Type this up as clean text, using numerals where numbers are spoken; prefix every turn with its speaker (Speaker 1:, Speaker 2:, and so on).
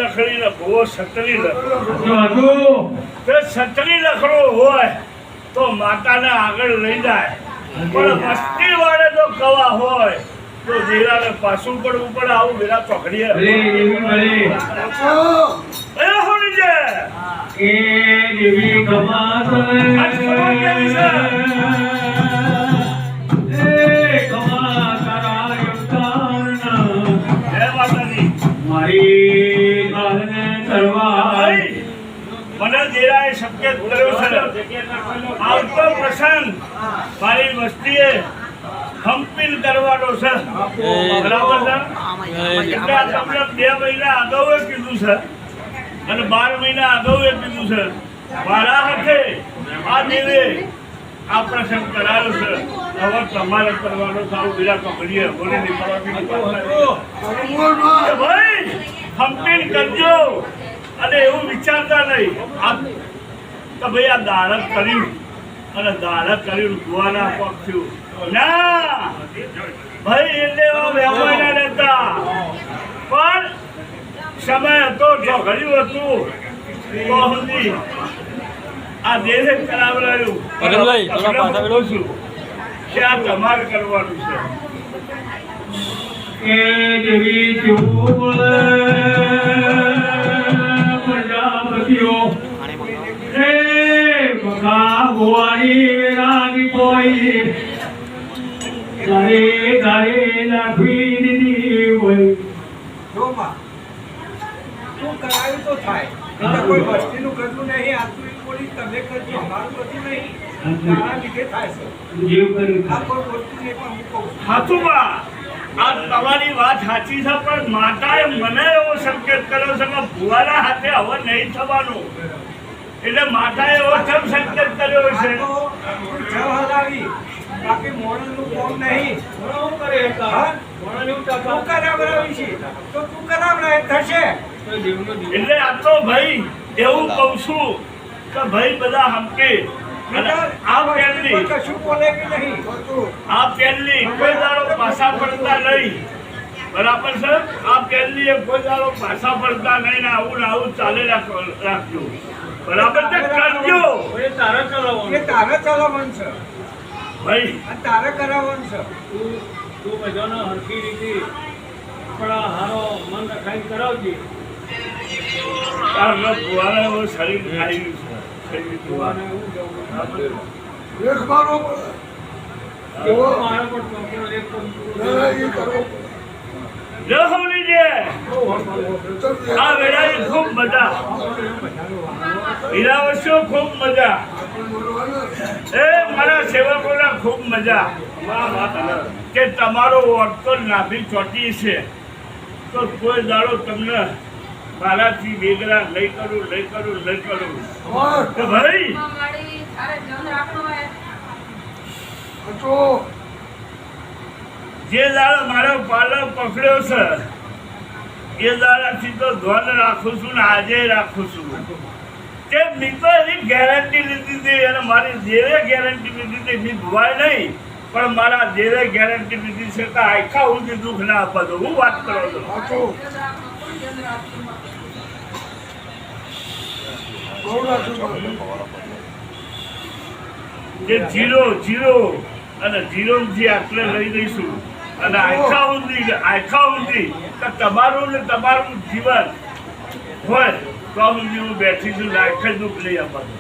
Speaker 1: લખડી લખવો સતરી લખડો સતરી લખડો હોય તો માતાને આગળ લઈ જાય, પણ મસ્તી વાળે જો કવા હોય તો દેરાને પાછું પડવું પડે. આવું વેલા ચોકડીએ હોની છે
Speaker 2: એ દેવી કમાત
Speaker 1: મને દેરાએ શક્ય કર્યો છે. આવતો પ્રસંગ મારી વસ્તીએ હમ્પિંગ કરવાનો છે, બરાબર છે? એટલે આ તમને 2 મહિના અગાઉ કીધું છે અને 12 મહિના અગાઉ કીધું છે. મારા હાથે આ દેવે આ પ્રસંગ કરાયો છે. હવે તમારે કરવાનો સારું બીજા કપડીએ બોલી નીકળવા ભાઈ હમ્પિંગ કરજો. અને એવું વિચારતા નહીં કે ભાઈ આ દાળક કર્યું અને દાળક કર્યું ગુવાના પગ થયું ના ભાઈ. એટલે એવા વ્યવહાર રહેતા, પણ સમય હતો ચોઘડ્યું હતું તો સુધી આ દેશે કરાવડાયું છું કે આ તમારે કરવાનું છે.
Speaker 2: એ દેવી ભગવાની વેરાની કોઈ ગારે ગારે લાખી દીધી હોય.
Speaker 3: તું કરાયું તો થાય, એટલે કોઈ વસ્તીનું કરતું નહીં. આટલું બોલી તમે કરજો, અમારું કરતું નહીં. તારા લીધે થાય છે.
Speaker 2: જીવ કર્યું
Speaker 3: આ કોઈ બોલતું નહીં, પણ હું કહું છું.
Speaker 1: હાથુબા આ તમારી વાત સાચી છે, પણ માતાએ મને એવો સંકેત કર્યો છે કે ભુવાના હાથે હવે નહીં થવાનું. એટલે માતાએ એવો કેમ સંકેત કર્યો છે?
Speaker 3: બાકી મોણસનું કામ નહીં. તું કરાવડાવી છે તો તું કરાવડાય થશે.
Speaker 1: એટલે આ તો ભાઈ એવું કહું છું કે ભાઈ બધા હમકે આ પહેલી
Speaker 3: કશું બોલે કે નહીં.
Speaker 1: આ પહેલી કોઈ દાડો પાછા પડતા નહીં, બરાબર છે? આ પહેલી કોઈ દાડો પાછા પડતા નહીં ને આવું ચાલે રાખજો, બરાબર છે? કરજો.
Speaker 3: એ તારે ચલાવવાનું છે
Speaker 1: ભાઈ,
Speaker 3: તારે કરાવવાનું છે.
Speaker 2: તું બધાનો હરખી રીતે આપણા હારો મન રખાઈ કરાવજે.
Speaker 1: તારના ભુવાને એવો શરીર ખાઈ ગયું છે. આ વેળાએ ખૂબ મજા, હીરા વર્ષો ખૂબ મજા, એ મારા સેવકોના ખૂબ મજા કે તમારો વર્તો નાભી ચોટી છે તો કોઈ દાડો તમને મારાથી બેગરા લઈ કરું કે ભાઈ જે દાડો મારો પાલવ પકડ્યો છે એ દાડાથી તો ધ્યાન રાખું છું ને આજે રાખું છું. કે મેં તો એની ગેરંટી લીધી હતી અને મારી દેવે ગેરંટી લીધી હતી. મેં ભુવાય નહીં પણ મારા દેવે ગેરંટી લીધી છે કે આખા ઊંધી દુઃખ ના આપવા દો. હું વાત કરો છો જે જીરો અને જીરોથી આટલે લઈ દઈશું અને આખા ઊંધી તમારું ને તમારું જીવન હોય તો ઊંધી હું બેઠી છું ને આખા દુઃખ લઈ આપવાનું.